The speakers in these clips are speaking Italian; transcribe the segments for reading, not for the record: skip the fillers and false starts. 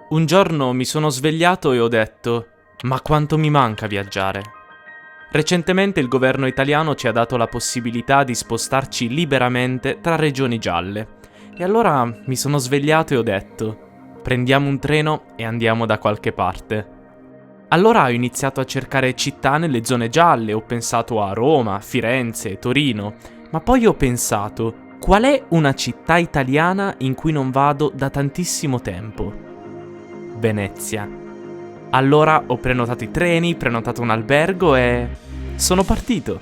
Un giorno mi sono svegliato e ho detto: ma quanto mi manca viaggiare. Recentemente il governo italiano ci ha dato la possibilità di spostarci liberamente tra regioni gialle. E allora mi sono svegliato e ho detto: prendiamo un treno e andiamo da qualche parte. Allora ho iniziato a cercare città nelle zone gialle, ho pensato a Roma, Firenze, Torino, ma poi ho pensato: qual è una città italiana in cui non vado da tantissimo tempo? Venezia. Allora ho prenotato i treni, prenotato un albergo e sono partito.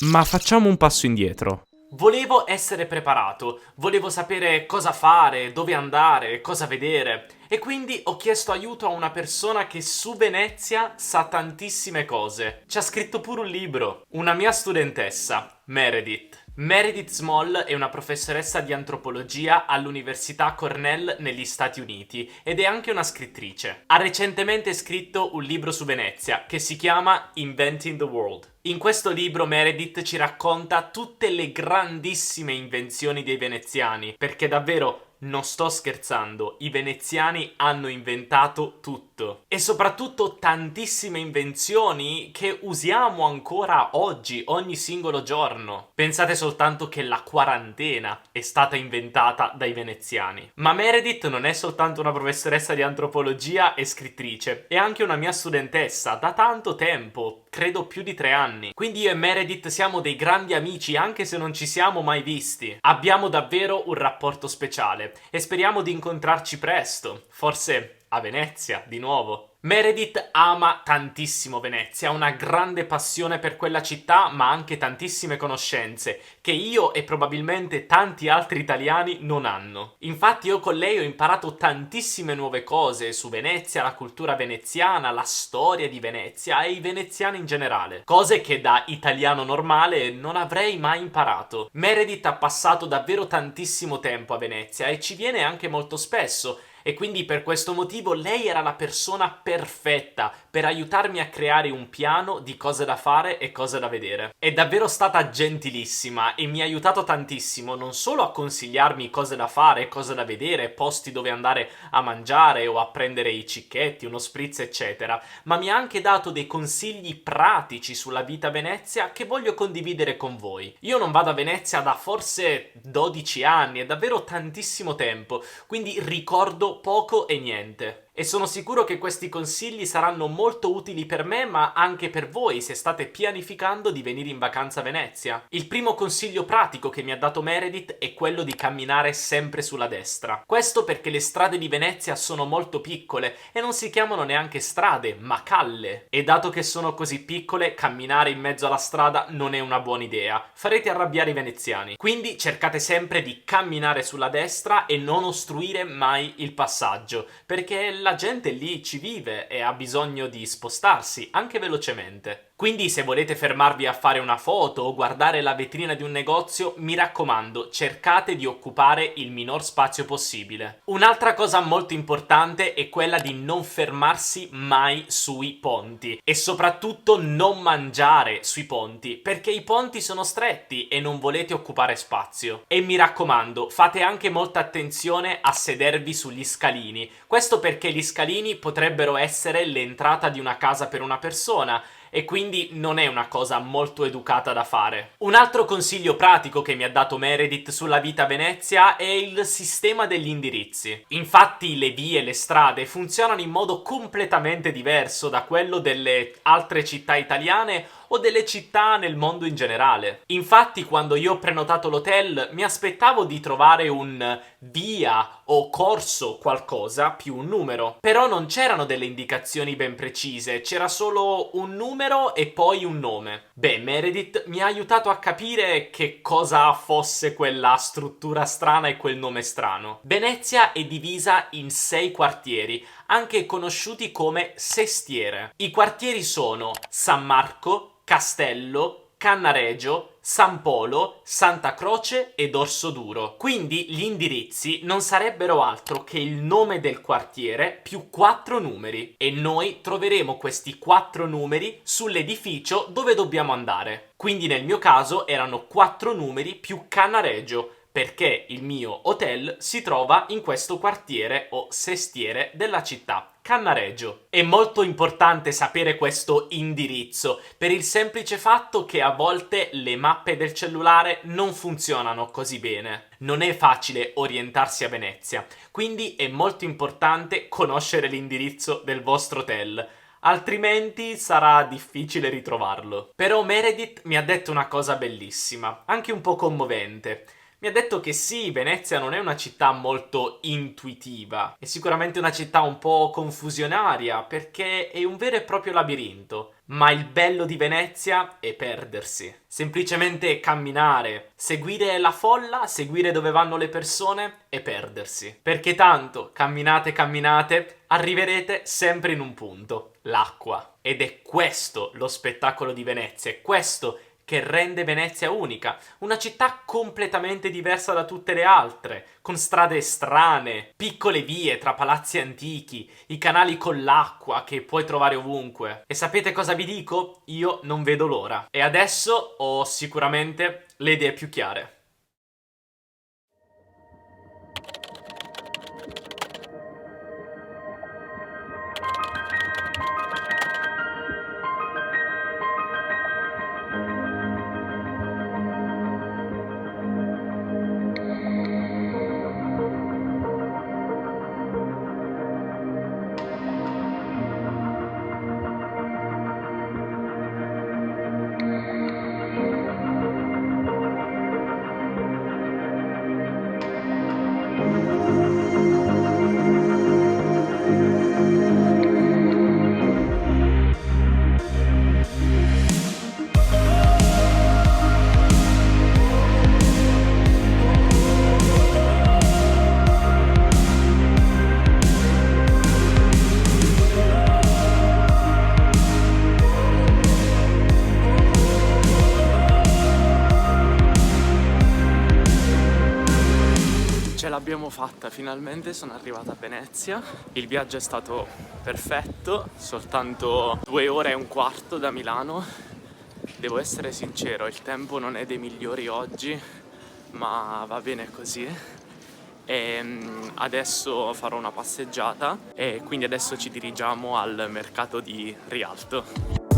Ma facciamo un passo indietro. Volevo essere preparato, volevo sapere cosa fare, dove andare, cosa vedere, e quindi ho chiesto aiuto a una persona che su Venezia sa tantissime cose. Ci ha scritto pure un libro, una mia studentessa, Meredith. Meredith Small è una professoressa di antropologia all'Università Cornell negli Stati Uniti ed è anche una scrittrice. Ha recentemente scritto un libro su Venezia che si chiama Inventing the World. In questo libro Meredith ci racconta tutte le grandissime invenzioni dei veneziani, perché davvero non sto scherzando, i veneziani hanno inventato tutto. E soprattutto tantissime invenzioni che usiamo ancora oggi, ogni singolo giorno. Pensate soltanto che la quarantena è stata inventata dai veneziani. Ma Meredith non è soltanto una professoressa di antropologia e scrittrice, è anche una mia studentessa da tanto tempo, credo più di 3 anni. Quindi io e Meredith siamo dei grandi amici anche se non ci siamo mai visti. Abbiamo davvero un rapporto speciale e speriamo di incontrarci presto, forse a Venezia di nuovo. Meredith ama tantissimo Venezia, ha una grande passione per quella città, ma anche tantissime conoscenze che io e probabilmente tanti altri italiani non hanno. Infatti io con lei ho imparato tantissime nuove cose su Venezia, la cultura veneziana, la storia di Venezia e i veneziani in generale. Cose che da italiano normale non avrei mai imparato. Meredith ha passato davvero tantissimo tempo a Venezia e ci viene anche molto spesso. E quindi per questo motivo lei era la persona perfetta per aiutarmi a creare un piano di cose da fare e cose da vedere. È davvero stata gentilissima e mi ha aiutato tantissimo non solo a consigliarmi cose da fare, cose da vedere, posti dove andare a mangiare o a prendere i cicchetti, uno spritz eccetera, ma mi ha anche dato dei consigli pratici sulla vita a Venezia che voglio condividere con voi. Io non vado a Venezia da forse 12 anni, è davvero tantissimo tempo, quindi ricordo poco e niente. E sono sicuro che questi consigli saranno molto utili per me, ma anche per voi se state pianificando di venire in vacanza a Venezia. Il primo consiglio pratico che mi ha dato Meredith è quello di camminare sempre sulla destra. Questo perché le strade di Venezia sono molto piccole e non si chiamano neanche strade, ma calle. E dato che sono così piccole, camminare in mezzo alla strada non è una buona idea. Farete arrabbiare i veneziani. Quindi cercate sempre di camminare sulla destra e non ostruire mai il passaggio, perché la gente lì ci vive e ha bisogno di spostarsi, anche velocemente. Quindi se volete fermarvi a fare una foto o guardare la vetrina di un negozio, mi raccomando, cercate di occupare il minor spazio possibile. Un'altra cosa molto importante è quella di non fermarsi mai sui ponti e soprattutto non mangiare sui ponti, perché i ponti sono stretti e non volete occupare spazio. E mi raccomando, fate anche molta attenzione a sedervi sugli scalini. Questo perché gli scalini potrebbero essere l'entrata di una casa per una persona, e quindi non è una cosa molto educata da fare. Un altro consiglio pratico che mi ha dato Meredith sulla vita a Venezia è il sistema degli indirizzi. Infatti le vie e le strade funzionano in modo completamente diverso da quello delle altre città italiane o delle città nel mondo in generale. Infatti quando io ho prenotato l'hotel mi aspettavo di trovare un via o corso qualcosa più un numero, però non c'erano delle indicazioni ben precise, c'era solo un numero e poi un nome. Beh, Meredith mi ha aiutato a capire che cosa fosse quella struttura strana e quel nome strano. Venezia è divisa in 6 quartieri, anche conosciuti come sestiere. I quartieri sono San Marco, Castello, Cannaregio, San Polo, Santa Croce ed Orsoduro. Quindi gli indirizzi non sarebbero altro che il nome del quartiere più 4 numeri e noi troveremo questi 4 numeri sull'edificio dove dobbiamo andare. Quindi nel mio caso erano 4 numeri più Cannaregio, perché il mio hotel si trova in questo quartiere o sestiere della città, Cannaregio. È molto importante sapere questo indirizzo per il semplice fatto che a volte le mappe del cellulare non funzionano così bene. Non è facile orientarsi a Venezia, quindi è molto importante conoscere l'indirizzo del vostro hotel, altrimenti sarà difficile ritrovarlo. Però Meredith mi ha detto una cosa bellissima, anche un po' commovente. Mi ha detto che sì, Venezia non è una città molto intuitiva, è sicuramente una città un po' confusionaria, perché è un vero e proprio labirinto. Ma il bello di Venezia è perdersi. Semplicemente camminare, seguire la folla, seguire dove vanno le persone e perdersi. Perché tanto, camminate, camminate, arriverete sempre in un punto, l'acqua. Ed è questo lo spettacolo di Venezia, è questo che rende Venezia unica, una città completamente diversa da tutte le altre, con strade strane, piccole vie tra palazzi antichi, i canali con l'acqua che puoi trovare ovunque. E sapete cosa vi dico? Io non vedo l'ora. E adesso ho sicuramente le idee più chiare. Ce l'abbiamo fatta, finalmente sono arrivata a Venezia. Il viaggio è stato perfetto, soltanto 2 ore e un quarto da Milano. Devo essere sincero, il tempo non è dei migliori oggi, ma va bene così. E adesso farò una passeggiata e quindi adesso ci dirigiamo al mercato di Rialto.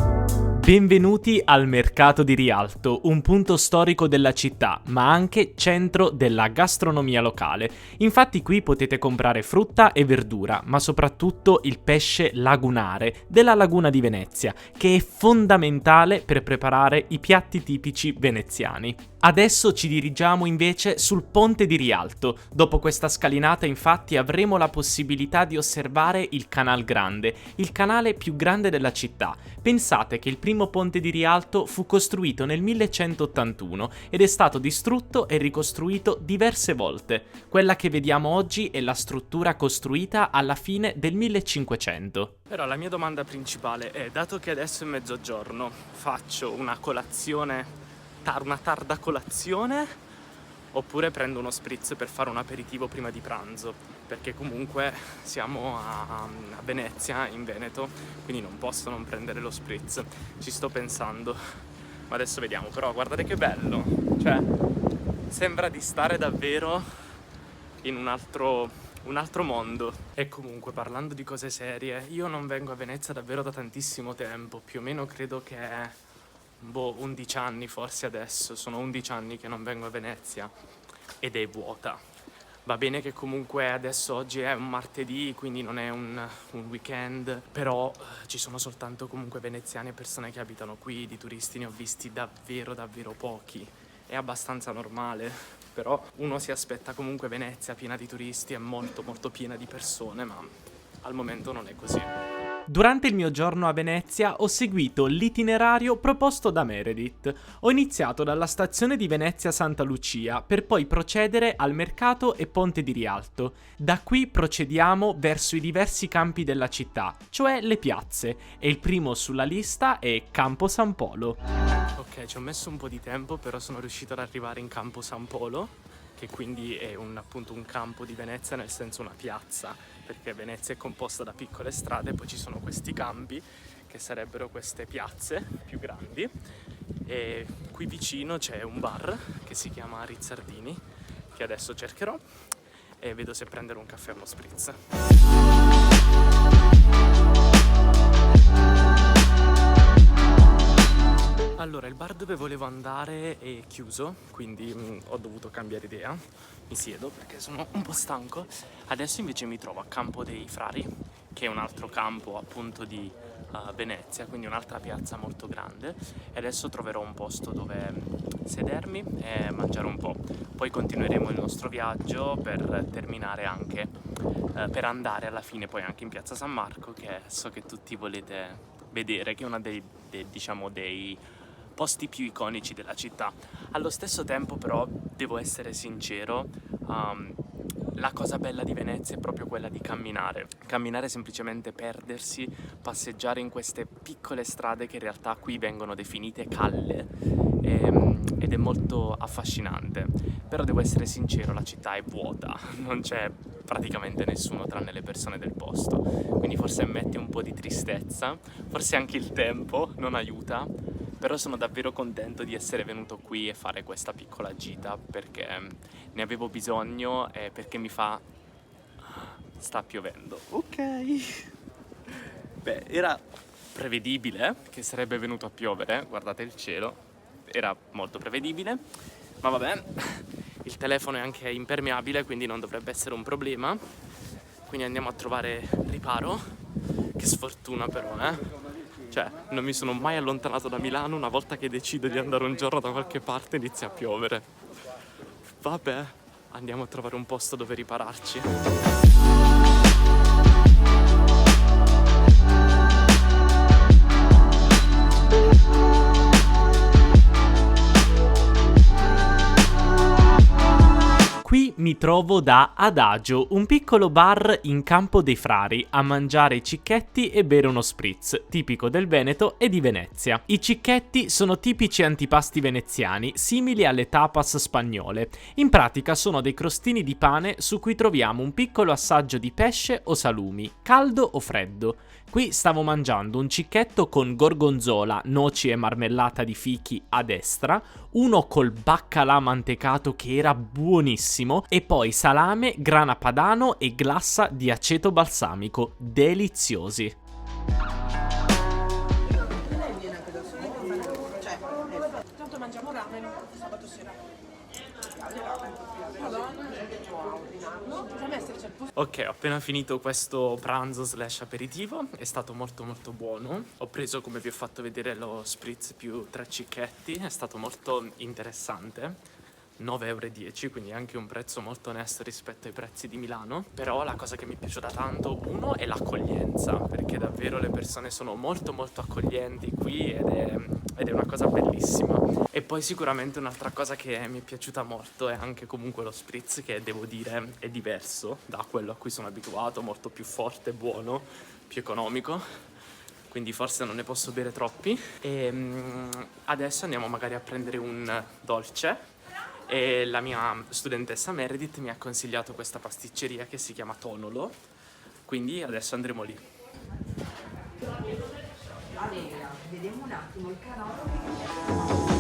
Benvenuti al Mercato di Rialto, un punto storico della città, ma anche centro della gastronomia locale. Infatti qui potete comprare frutta e verdura, ma soprattutto il pesce lagunare della laguna di Venezia, che è fondamentale per preparare i piatti tipici veneziani. Adesso ci dirigiamo invece sul ponte di Rialto. Dopo questa scalinata infatti avremo la possibilità di osservare il Canal Grande, il canale più grande della città. Pensate che il primo ponte di Rialto fu costruito nel 1181 ed è stato distrutto e ricostruito diverse volte. Quella che vediamo oggi è la struttura costruita alla fine del 1500. Però la mia domanda principale è, dato che adesso è mezzogiorno, faccio una colazione, una tarda colazione, oppure prendo uno spritz per fare un aperitivo prima di pranzo, perché comunque siamo a Venezia, in Veneto, quindi non posso non prendere lo spritz. Ci sto pensando, ma adesso vediamo. Però guardate che bello, cioè sembra di stare davvero in un altro mondo. E comunque, parlando di cose serie, io non vengo a Venezia davvero da tantissimo tempo, più o meno credo che 11 anni forse adesso, sono 11 anni che non vengo a Venezia ed è vuota. Va bene che comunque adesso oggi è un martedì, quindi non è un weekend, però ci sono soltanto comunque veneziani e persone che abitano qui, di turisti ne ho visti davvero davvero pochi. È abbastanza normale, però uno si aspetta comunque Venezia piena di turisti e molto molto piena di persone, ma al momento non è così. Durante il mio giorno a Venezia ho seguito l'itinerario proposto da Meredith. Ho iniziato dalla stazione di Venezia Santa Lucia per poi procedere al mercato e ponte di Rialto. Da qui procediamo verso i diversi campi della città, cioè le piazze, e il primo sulla lista è Campo San Polo. Ok, ci ho messo un po' di tempo, però sono riuscito ad arrivare in Campo San Polo, che quindi è appunto un campo di Venezia, nel senso una piazza, perché Venezia è composta da piccole strade, poi ci sono questi campi che sarebbero queste piazze più grandi, e qui vicino c'è un bar che si chiama Rizzardini, che adesso cercherò e vedo se prendere un caffè o uno spritz. Allora, il bar dove volevo andare è chiuso, quindi ho dovuto cambiare idea. Mi siedo perché sono un po' stanco. Adesso invece mi trovo a Campo dei Frari, che è un altro campo appunto di Venezia, quindi un'altra piazza molto grande. E adesso troverò un posto dove sedermi e mangiare un po'. Poi continueremo il nostro viaggio per terminare anche, per andare alla fine poi anche in Piazza San Marco, che so che tutti volete vedere, che è uno dei posti più iconici della città. Allo stesso tempo però devo essere sincero, la cosa bella di Venezia è proprio quella di camminare, semplicemente perdersi, passeggiare in queste piccole strade che in realtà qui vengono definite calle, ed è molto affascinante. Però devo essere sincero, la città è vuota, non c'è praticamente nessuno tranne le persone del posto, quindi forse mette un po' di tristezza, forse anche il tempo non aiuta. Però sono davvero contento di essere venuto qui e fare questa piccola gita perché ne avevo bisogno e perché sta piovendo. Ok. Beh, era prevedibile che sarebbe venuto a piovere, guardate il cielo, era molto prevedibile, ma vabbè, il telefono è anche impermeabile, quindi non dovrebbe essere un problema. Quindi andiamo a trovare riparo. Che sfortuna però, Cioè, non mi sono mai allontanato da Milano, una volta che decido di andare un giorno da qualche parte inizia a piovere. Vabbè, andiamo a trovare un posto dove ripararci. Qui mi trovo da Adagio, un piccolo bar in Campo dei Frari, a mangiare i cicchetti e bere uno spritz, tipico del Veneto e di Venezia. I cicchetti sono tipici antipasti veneziani, simili alle tapas spagnole. In pratica sono dei crostini di pane su cui troviamo un piccolo assaggio di pesce o salumi, caldo o freddo. Qui stavo mangiando un cicchetto con gorgonzola, noci e marmellata di fichi a destra, uno col baccalà mantecato che era buonissimo e poi salame, grana padano e glassa di aceto balsamico, deliziosi. Tanto mangiamo ramen sabato sera. Ok, ho appena finito questo pranzo / aperitivo, è stato molto molto buono. Ho preso, come vi ho fatto vedere, lo spritz più 3 cicchetti, è stato molto interessante. 9,10 €, quindi anche un prezzo molto onesto rispetto ai prezzi di Milano. Però la cosa che mi è piaciuta tanto, uno, è l'accoglienza, perché davvero le persone sono molto molto accoglienti qui ed è una cosa bellissima. E poi sicuramente un'altra cosa che mi è piaciuta molto è anche comunque lo spritz, che devo dire è diverso da quello a cui sono abituato, molto più forte, buono, più economico. Quindi forse non ne posso bere troppi. E adesso andiamo magari a prendere un dolce. E la mia studentessa Meredith mi ha consigliato questa pasticceria che si chiama Tonolo, quindi adesso andremo lì. Allora, vediamo un attimo il canale.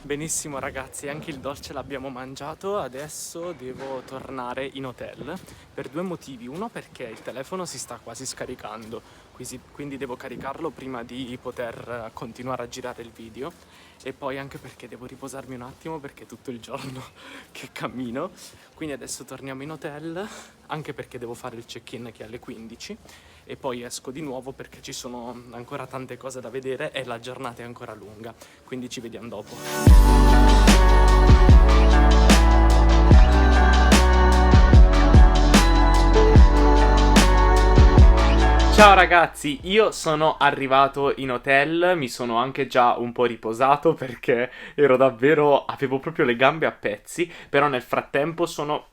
Benissimo ragazzi, anche il dolce l'abbiamo mangiato, adesso devo tornare in hotel per 2 motivi. Uno, perché il telefono si sta quasi scaricando, quindi devo caricarlo prima di poter continuare a girare il video, e poi anche perché devo riposarmi un attimo perché è tutto il giorno che cammino. Quindi adesso torniamo in hotel, anche perché devo fare il check-in che è alle 15, e poi esco di nuovo perché ci sono ancora tante cose da vedere e la giornata è ancora lunga, quindi ci vediamo dopo. Ciao ragazzi, io sono arrivato in hotel, mi sono anche già un po' riposato perché avevo proprio le gambe a pezzi, però nel frattempo sono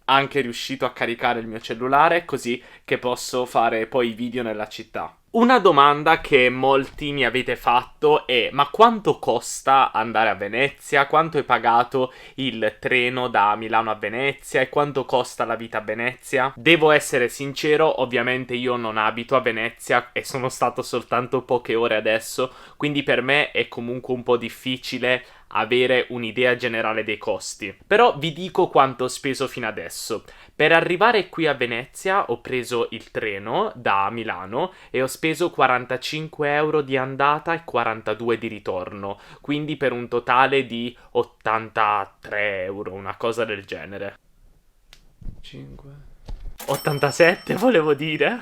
anche riuscito a caricare il mio cellulare così che posso fare poi video nella città. Una domanda che molti mi avete fatto è: ma quanto costa andare a Venezia? Quanto hai pagato il treno da Milano a Venezia? E quanto costa la vita a Venezia? Devo essere sincero, ovviamente io non abito a Venezia e sono stato soltanto poche ore adesso, quindi per me è comunque un po' difficile avere un'idea generale dei costi. Però vi dico quanto ho speso fino adesso. Per arrivare qui a Venezia ho preso il treno da Milano e ho speso 45 euro di andata e 42 di ritorno, quindi per un totale di 83 euro, una cosa del genere. 87 volevo dire.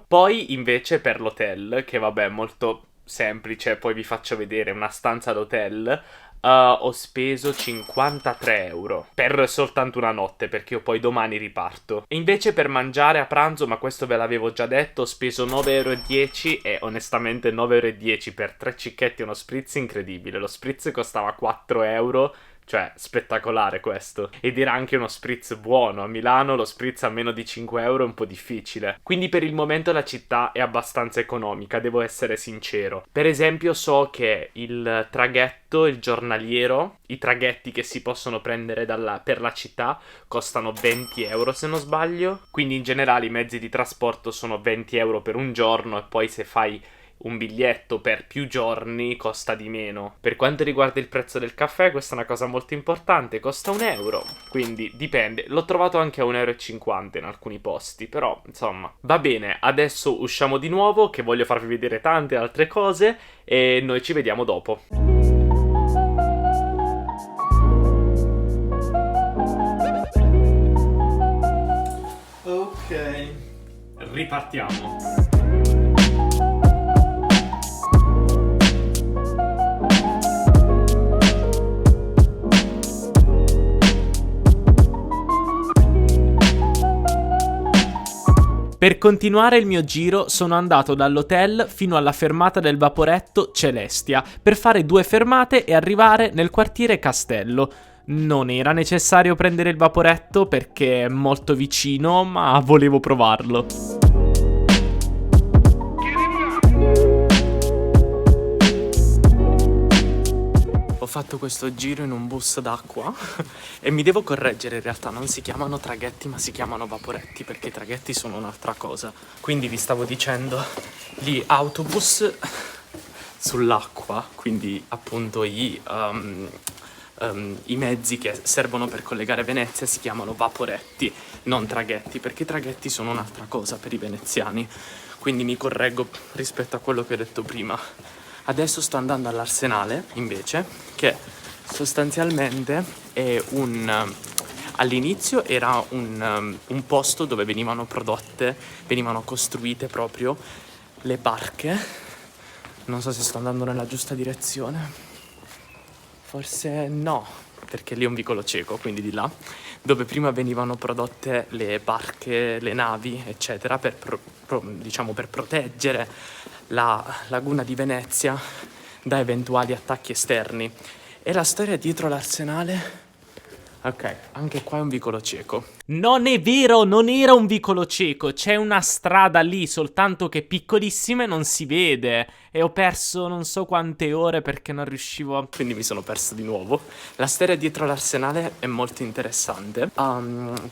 Poi invece per l'hotel, che vabbè è molto semplice, poi vi faccio vedere una stanza d'hotel. Ho speso 53 euro per soltanto una notte, perché io poi domani riparto. E invece per mangiare a pranzo, ma questo ve l'avevo già detto, ho speso 9,10 euro e onestamente 9,10 euro per 3 cicchetti e uno spritz incredibile. Lo spritz costava 4 euro. Cioè, spettacolare questo. Ed era anche uno spritz buono. A Milano lo spritz a meno di 5 euro è un po' difficile. Quindi per il momento la città è abbastanza economica, devo essere sincero. Per esempio so che il traghetto, il giornaliero, i traghetti che si possono prendere per la città costano 20 euro se non sbaglio. Quindi in generale i mezzi di trasporto sono 20 euro per un giorno e poi se fai un biglietto per più giorni costa di meno. Per quanto riguarda il prezzo del caffè, questa è una cosa molto importante, costa 1 euro, quindi dipende. L'ho trovato anche a 1,50 euro in alcuni posti, però insomma va bene. Adesso usciamo di nuovo che voglio farvi vedere tante altre cose e noi ci vediamo dopo. Ok, ripartiamo. Per continuare il mio giro sono andato dall'hotel fino alla fermata del vaporetto Celestia per fare 2 fermate e arrivare nel quartiere Castello. Non era necessario prendere il vaporetto perché è molto vicino, ma volevo provarlo. Ho fatto questo giro in un bus d'acqua e mi devo correggere, in realtà non si chiamano traghetti ma si chiamano vaporetti, perché i traghetti sono un'altra cosa. Quindi vi stavo dicendo, gli autobus sull'acqua, quindi appunto i mezzi che servono per collegare Venezia si chiamano vaporetti, non traghetti, perché i traghetti sono un'altra cosa per i veneziani. Quindi mi correggo rispetto a quello che ho detto prima. Adesso sto andando all'Arsenale, invece, che sostanzialmente è all'inizio era un posto dove venivano costruite proprio le barche. Non so se sto andando nella giusta direzione. Forse no, perché lì è un vicolo cieco, quindi di là, dove prima venivano prodotte le barche, le navi, eccetera, per proteggere la laguna di Venezia da eventuali attacchi esterni. E la storia dietro l'Arsenale? Ok, anche qua è un vicolo cieco. Non è vero, non era un vicolo cieco, c'è una strada lì, soltanto che piccolissima e non si vede. E ho perso non so quante ore perché non riuscivo a... Quindi mi sono perso di nuovo. La storia dietro l'Arsenale è molto interessante,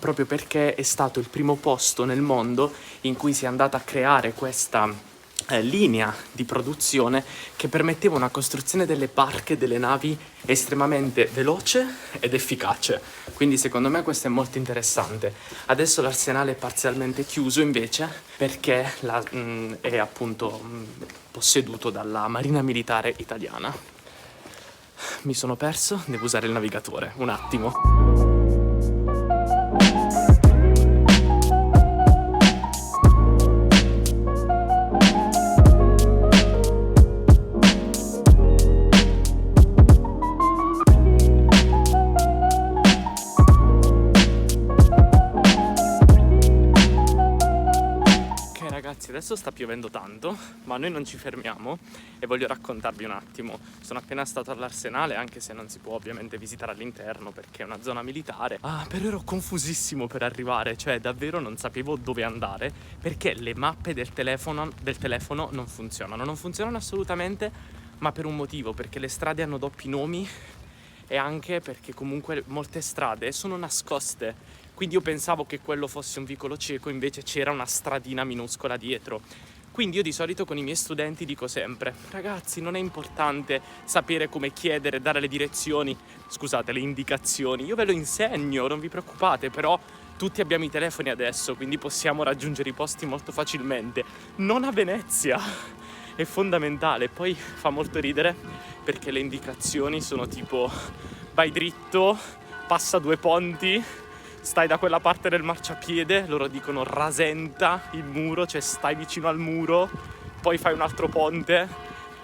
proprio perché è stato il primo posto nel mondo in cui si è andata a creare questa linea di produzione che permetteva una costruzione delle barche, delle navi estremamente veloce ed efficace. Quindi secondo me questo è molto interessante. Adesso l'Arsenale è parzialmente chiuso invece perché è appunto posseduto dalla Marina Militare Italiana. Mi sono perso, devo usare il navigatore, un attimo. adesso sta piovendo tanto, ma noi non ci fermiamo e voglio raccontarvi un attimo. Sono appena stato all'Arsenale, anche se non si può ovviamente visitare all'interno perché è una zona militare. Però ero confusissimo per arrivare, cioè davvero non sapevo dove andare perché le mappe del telefono non funzionano assolutamente, ma per un motivo, perché le strade hanno doppi nomi e anche perché comunque molte strade sono nascoste. Quindi io pensavo che quello fosse un vicolo cieco, invece c'era una stradina minuscola dietro. Quindi io di solito con i miei studenti dico sempre: ragazzi, non è importante sapere come chiedere, dare le direzioni, scusate, le indicazioni, io ve lo insegno, non vi preoccupate, però tutti abbiamo i telefoni adesso, quindi possiamo raggiungere i posti molto facilmente. Non a Venezia! È fondamentale. Poi fa molto ridere perché le indicazioni sono tipo: vai dritto, passa 2 ponti, stai da quella parte del marciapiede, loro dicono rasenta il muro, cioè stai vicino al muro, poi fai un altro ponte.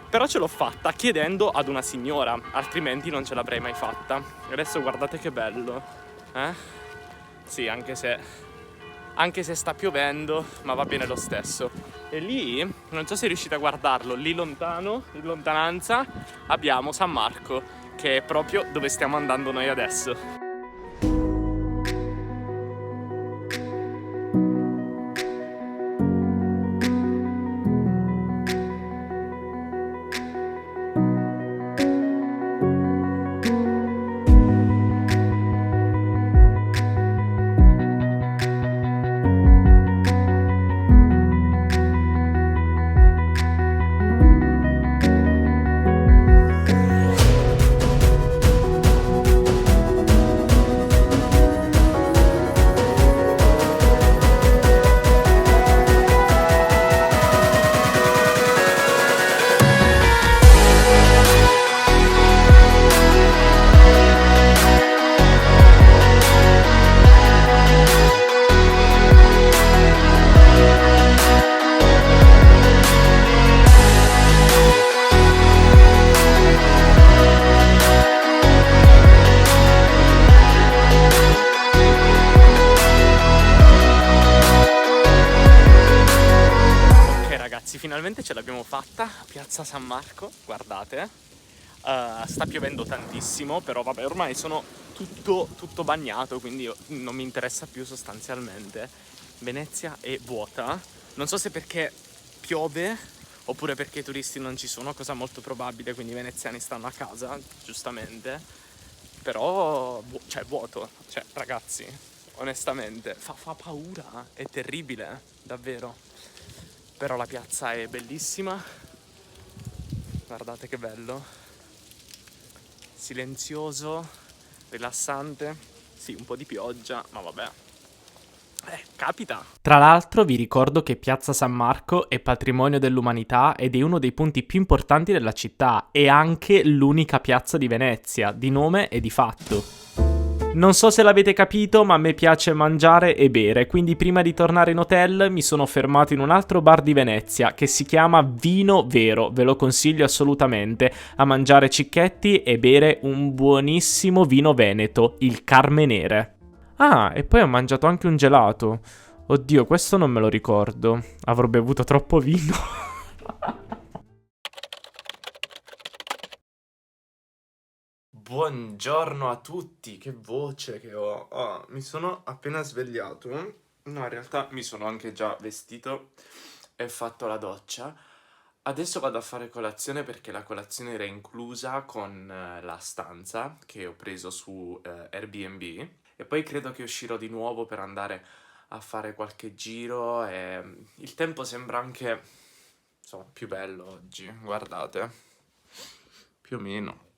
Però ce l'ho fatta chiedendo ad una signora, altrimenti non ce l'avrei mai fatta. E adesso guardate che bello, Sì, anche se sta piovendo, ma va bene lo stesso. E lì, non so se riuscite a guardarlo, lì lontano, in lontananza, abbiamo San Marco, che è proprio dove stiamo andando noi adesso. Finalmente ce l'abbiamo fatta a Piazza San Marco, guardate, sta piovendo tantissimo, però vabbè, ormai sono tutto bagnato, quindi non mi interessa più sostanzialmente. Venezia è vuota, non so se perché piove oppure perché i turisti non ci sono, cosa molto probabile, quindi i veneziani stanno a casa, giustamente, però cioè vuoto, cioè ragazzi, onestamente fa paura, è terribile, davvero. Però la piazza è bellissima, guardate che bello, silenzioso, rilassante, sì, un po' di pioggia, ma vabbè, capita. Tra l'altro vi ricordo che Piazza San Marco è patrimonio dell'umanità ed è uno dei punti più importanti della città, è anche l'unica piazza di Venezia, di nome e di fatto. Non so se l'avete capito, ma a me piace mangiare e bere, quindi prima di tornare in hotel mi sono fermato in un altro bar di Venezia che si chiama Vino Vero, ve lo consiglio assolutamente, a mangiare cicchetti e bere un buonissimo vino veneto, il Carmenere. Ah, e poi ho mangiato anche un gelato. Oddio, questo non me lo ricordo, avrò bevuto troppo vino. Buongiorno a tutti, che voce che ho. Mi sono appena svegliato. No, in realtà mi sono anche già vestito e fatto la doccia. Adesso vado a fare colazione perché la colazione era inclusa con la stanza che ho preso su Airbnb. E poi credo che uscirò di nuovo per andare a fare qualche giro e il tempo sembra anche, insomma, più bello oggi, guardate. Più o meno.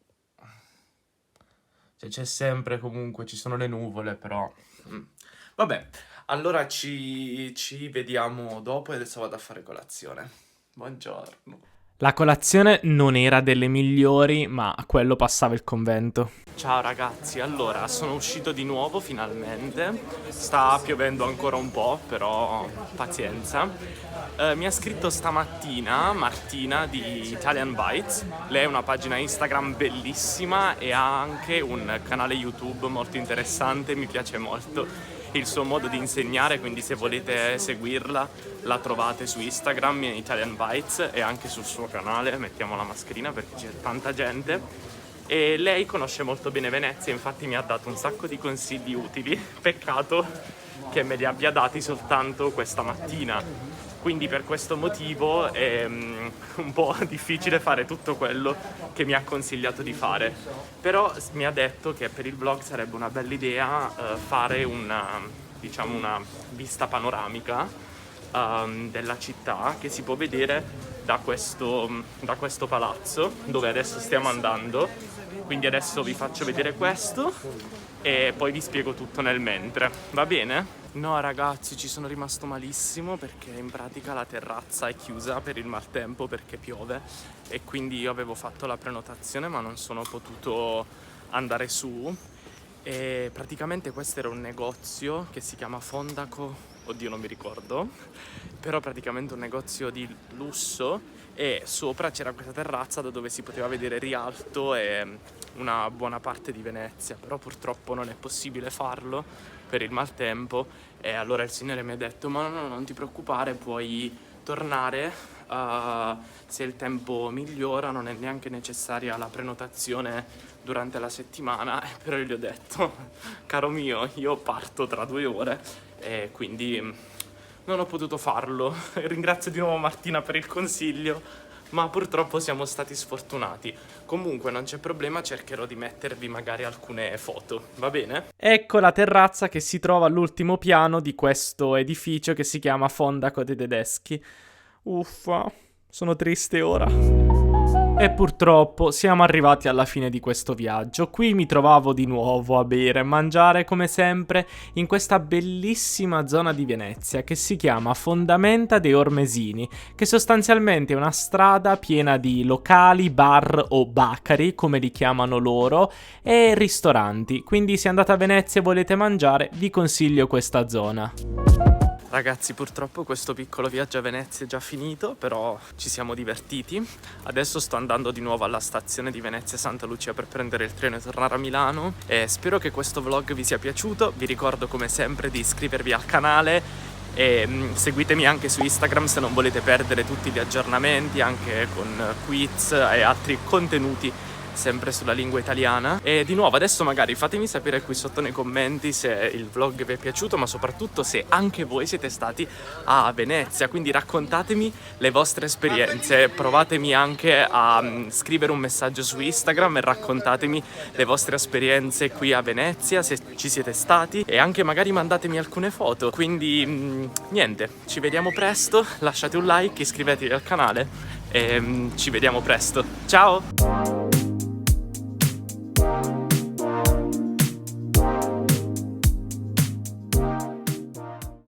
C'è sempre comunque, ci sono le nuvole, però vabbè, allora ci vediamo dopo e adesso vado a fare colazione. Buongiorno. La colazione non era delle migliori, ma a quello passava il convento. Ciao ragazzi, allora sono uscito di nuovo finalmente. Sta piovendo ancora un po', però pazienza. Mi ha scritto stamattina Martina di Italian Bites. Lei ha una pagina Instagram bellissima e ha anche un canale YouTube molto interessante, mi piace molto. il suo modo di insegnare, quindi se volete seguirla la trovate su Instagram in Italian Bites e anche sul suo canale. Mettiamo la mascherina perché c'è tanta gente. E lei conosce molto bene Venezia, infatti mi ha dato un sacco di consigli utili. Peccato che me li abbia dati soltanto questa mattina, quindi per questo motivo è un po' difficile fare tutto quello che mi ha consigliato di fare. Però mi ha detto che per il vlog sarebbe una bella idea fare diciamo una vista panoramica della città che si può vedere da questo palazzo dove adesso stiamo andando. Quindi adesso vi faccio vedere questo e poi vi spiego tutto nel mentre, va bene? No ragazzi, ci sono rimasto malissimo perché in pratica la terrazza è chiusa per il maltempo perché piove e quindi io avevo fatto la prenotazione ma non sono potuto andare su. E praticamente questo era un negozio che si chiama Fondaco, oddio non mi ricordo, però praticamente un negozio di lusso e sopra c'era questa terrazza da dove si poteva vedere Rialto e una buona parte di Venezia, però purtroppo non è possibile farlo per il maltempo e allora il signore mi ha detto ma no, non ti preoccupare, puoi tornare se il tempo migliora, non è neanche necessaria la prenotazione durante la settimana. Però io gli ho detto caro mio, io parto tra 2 ore e quindi non ho potuto farlo. Ringrazio di nuovo Martina per il consiglio, ma purtroppo siamo stati sfortunati. Comunque non c'è problema, cercherò di mettervi magari alcune foto, va bene? Ecco la terrazza che si trova all'ultimo piano di questo edificio che si chiama Fondaco dei Tedeschi. Uffa, sono triste ora. E purtroppo siamo arrivati alla fine di questo viaggio. Qui mi trovavo di nuovo a bere e mangiare come sempre in questa bellissima zona di Venezia che si chiama Fondamenta dei Ormesini, che sostanzialmente è una strada piena di locali, bar o baccari, come li chiamano loro, e ristoranti. Quindi se andate a Venezia e volete mangiare, vi consiglio questa zona. Ragazzi, purtroppo questo piccolo viaggio a Venezia è già finito, però ci siamo divertiti. Adesso sto andando di nuovo alla stazione di Venezia Santa Lucia per prendere il treno e tornare a Milano e spero che questo vlog vi sia piaciuto. Vi ricordo come sempre di iscrivervi al canale e seguitemi anche su Instagram se non volete perdere tutti gli aggiornamenti, anche con quiz e altri contenuti sempre sulla lingua italiana. E di nuovo adesso magari fatemi sapere qui sotto nei commenti se il vlog vi è piaciuto, ma soprattutto se anche voi siete stati a Venezia, quindi raccontatemi le vostre esperienze, provatemi anche a scrivere un messaggio su Instagram e raccontatemi le vostre esperienze qui a Venezia, se ci siete stati, e anche magari mandatemi alcune foto. Quindi niente, ci vediamo presto, lasciate un like, iscrivetevi al canale e ci vediamo presto, ciao!